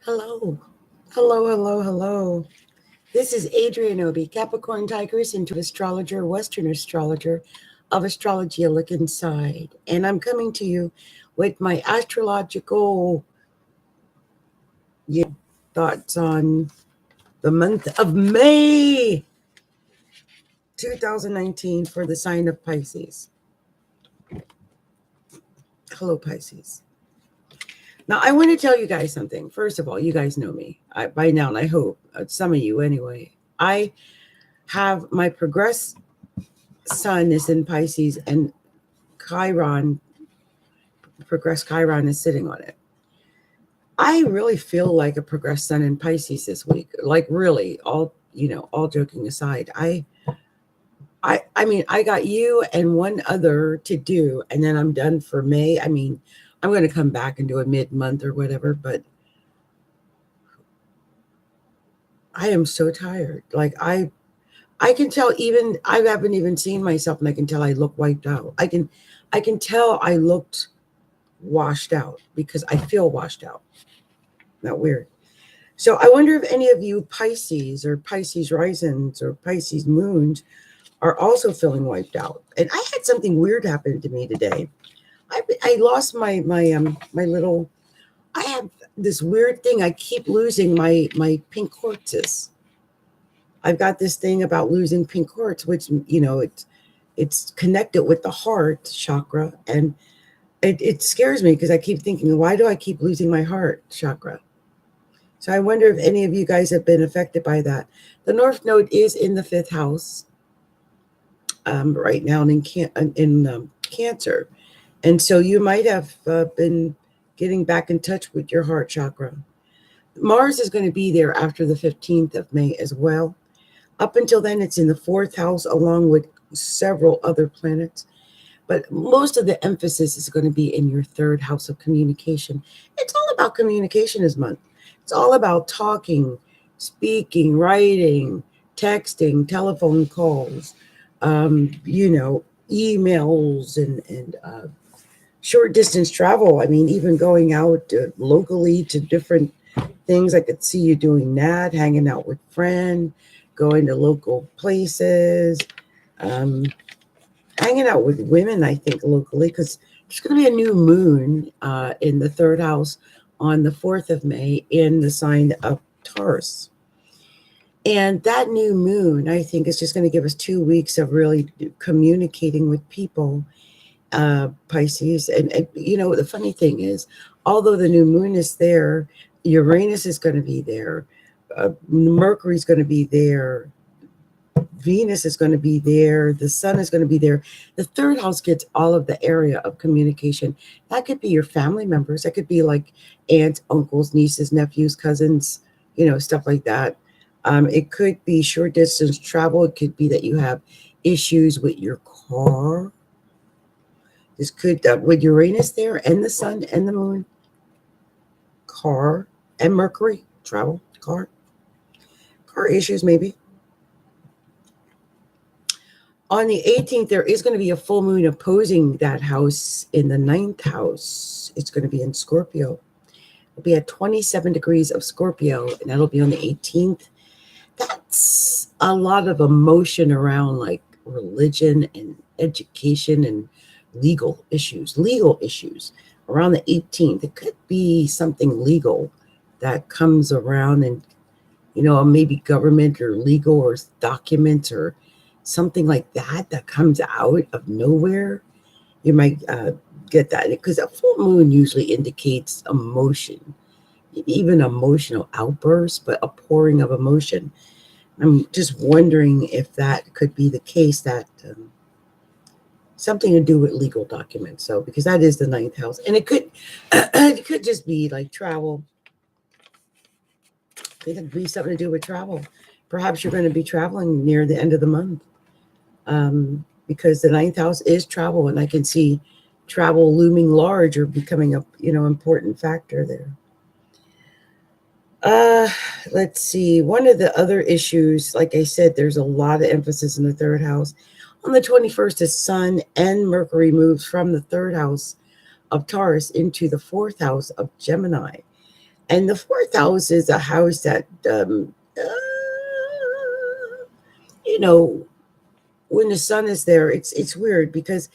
Hello. Hello, hello, hello. This is Adrian Obi, Capricorntigress, Intuitive Astrologer, Western Astrologer of Astrology A Look Inside. And I'm coming to you with my astrological thoughts on the month of May 2019 for the sign of Pisces. Hello, Pisces. Now, I want to tell you guys something. First of all, you guys know me by now, and I hope some of you anyway. I have my progress sun is in Pisces, and Chiron, progressed Chiron is sitting on it. I really feel like a progressed sun in Pisces this week. Like really, all joking aside, I mean, I got you and one other to do, and then I'm done for May. I mean, I'm going to come back and do a mid-month or whatever, but I am so tired. Like I can tell, even I haven't even seen myself, and I can tell I look wiped out. I can tell I looked washed out because I feel washed out. Not weird. So I wonder if any of you Pisces or Pisces risings or Pisces moons are also feeling wiped out. And I had something weird happen to me today. I lost my little. I have this weird thing. I keep losing my pink quartzes. I've got this thing about losing pink quartz, which it's connected with the heart chakra, and it scares me because I keep thinking, why do I keep losing my heart chakra? So I wonder if any of you guys have been affected by that. The North Node is in the fifth house right now in Cancer. And so you might have been getting back in touch with your heart chakra. Mars is going to be there after the 15th of May as well. Up until then, it's in the fourth house along with several other planets. But most of the emphasis is going to be in your third house of communication. It's all about communication this month. It's all about talking, speaking, writing, texting, telephone calls, emails, and short distance travel. I mean, even going out locally to different things. I could see you doing that, hanging out with friends, going to local places, um, hanging out with women, I think, locally, because there's going to be a new moon in the third house on the 4th of May in the sign of Taurus. And that new moon, I think, is just going to give us 2 weeks of really communicating with people, Pisces. And the funny thing is, although the new moon is there, Uranus is going to be there, Mercury's going to be there, Venus is going to be there, the sun is going to be there. The third house gets all of the area of communication. That could be your family members. That could be like aunts, uncles, nieces, nephews, cousins, stuff like that. It could be short distance travel. It could be that you have issues with your car. This could, with Uranus there and the sun and the moon, car and Mercury, travel, car issues maybe. On the 18th, there is going to be a full moon opposing that house in the ninth house. It's going to be in Scorpio. It'll be at 27 degrees of Scorpio, and that'll be on the 18th. That's a lot of emotion around like religion and education and legal issues around the 18th. It could be something legal that comes around, and maybe government or legal or documents or something like that comes out of nowhere. You might get that because a full moon usually indicates emotion, even emotional outbursts, but a pouring of emotion. I'm just wondering if that could be the case, that something to do with legal documents. So because that is the ninth house, and it could just be like travel. It could be something to do with travel. Perhaps you're going to be traveling near the end of the month. Because the ninth house is travel, and I can see travel looming large or becoming a important factor there. Let's see. One of the other issues, like I said, there's a lot of emphasis in the third house. On the 21st, the sun and Mercury moves from the third house of Taurus into the fourth house of Gemini. And the fourth house is a house that, you know, when the sun is there, it's weird because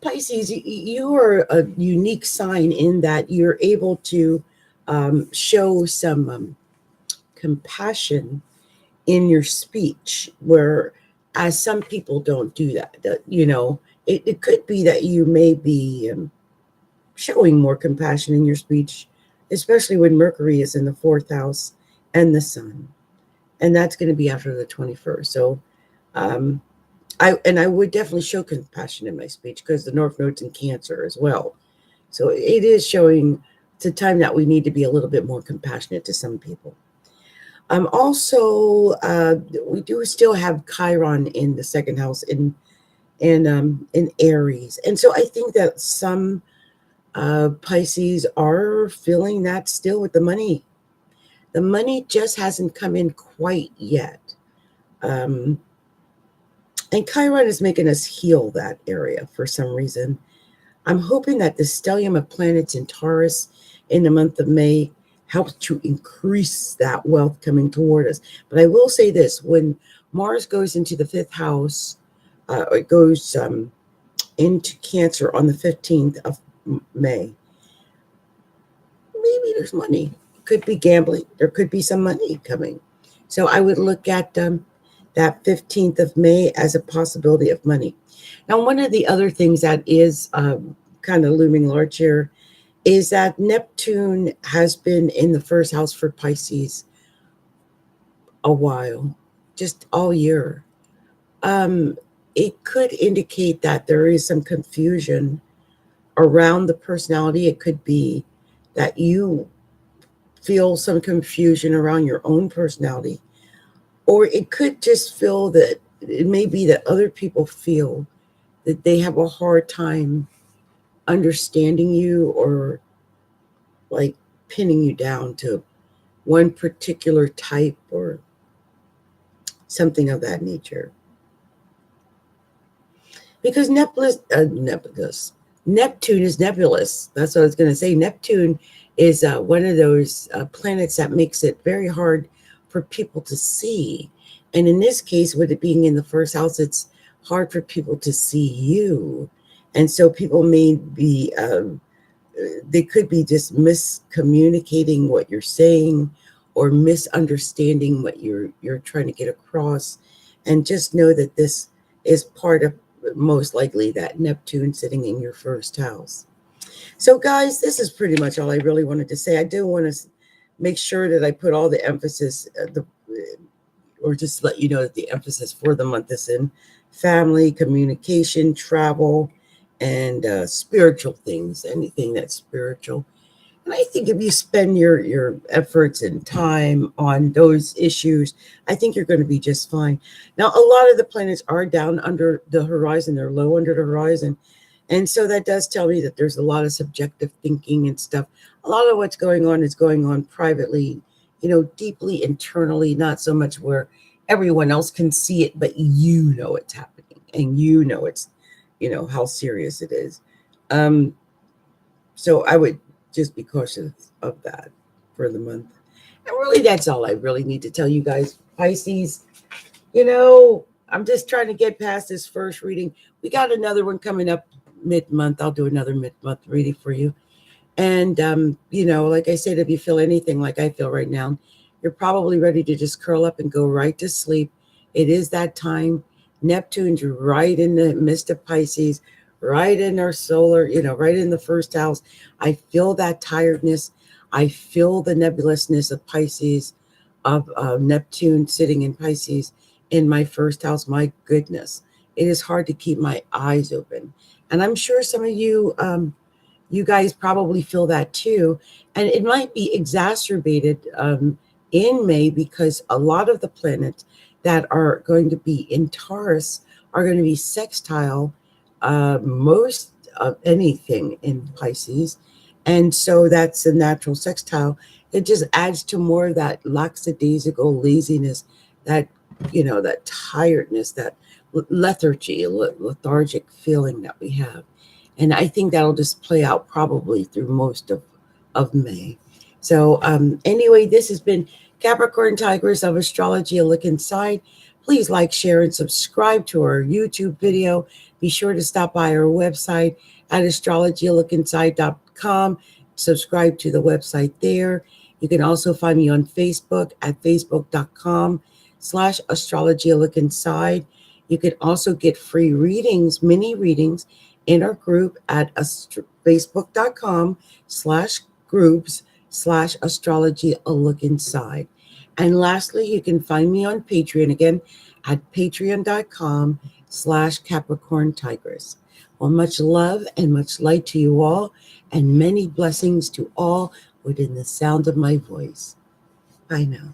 Pisces, you are a unique sign in that you're able to show some compassion in your speech, where as some people don't do that. It could be that you may be showing more compassion in your speech, especially when Mercury is in the fourth house and the sun. And that's going to be after the 21st. So um, I would definitely show compassion in my speech because the North Node's in Cancer as well. So it is showing it's a time that we need to be a little bit more compassionate to some people. Also, we do still have Chiron in the second house in Aries, and so I think that some Pisces are feeling that still with the money. The money just hasn't come in quite yet. Um, and Chiron is making us heal that area for some reason. I'm hoping that the stellium of planets in Taurus in the month of May helps to increase that wealth coming toward us. But I will say this, when Mars goes into the fifth house, it goes into Cancer on the 15th of May, maybe there's money. Could be gambling. There could be some money coming. So I would look at that 15th of May as a possibility of money. Now, one of the other things that is kind of looming large here is that Neptune has been in the first house for Pisces a while, just all year. Um, it could indicate that there is some confusion around the personality. It could be that you feel some confusion around your own personality, or it could just feel that it may be that other people feel that they have a hard time understanding you, or like pinning you down to one particular type or something of that nature. Because Neptune is nebulous. That's what I was going to say. Neptune is one of those planets that makes it very hard for people to see. And in this case, with it being in the first house, it's hard for people to see you. And so people may be, they could be just miscommunicating what you're saying, or misunderstanding what you're trying to get across. And just know that this is part of, most likely, that Neptune sitting in your first house. So guys, this is pretty much all I really wanted to say. I do want to make sure that I put all the emphasis, or just let you know that the emphasis for the month is in family, communication, travel, and spiritual things, anything that's spiritual. And I think if you spend your efforts and time on those issues, I think you're going to be just fine. Now, a lot of the planets are down under the horizon. They're low under the horizon. And so that does tell me that there's a lot of subjective thinking and stuff. A lot of what's going on is going on privately, deeply internally, not so much where everyone else can see it, but it's happening, and it's, how serious it is. So I would just be cautious of that for the month. And really, that's all I really need to tell you guys. Pisces, I'm just trying to get past this first reading. We got another one coming up mid-month. I'll do another mid-month reading for you. And, like I said, if you feel anything like I feel right now, you're probably ready to just curl up and go right to sleep. It is that time. Neptune's right in the midst of Pisces, right in our solar, right in the first house. I feel that tiredness. I feel the nebulousness of Pisces, of Neptune sitting in Pisces in my first house. My goodness, it is hard to keep my eyes open. And I'm sure some of you, you guys probably feel that too. And it might be exacerbated in May, because a lot of the planets that are going to be in Taurus are going to be sextile most of anything in Pisces. And so that's a natural sextile. It just adds to more of that lackadaisical laziness, that, that tiredness, that lethargy, lethargic feeling that we have. And I think that'll just play out probably through most of May. So anyway, this has been Capricorntigress of Astrology, a look inside. Please like, share, and subscribe to our YouTube video. Be sure to stop by our website at astrologyalookinside.com. Subscribe to the website there. You can also find me on Facebook at facebook.com/astrologyalookinside. You can also get free readings, mini readings, in our group at facebook.com/groups/astrology a look inside. And lastly, you can find me on Patreon again at patreon.com/Capricorntigress. Well, much love and much light to you all, and many blessings to all within the sound of my voice. Bye now.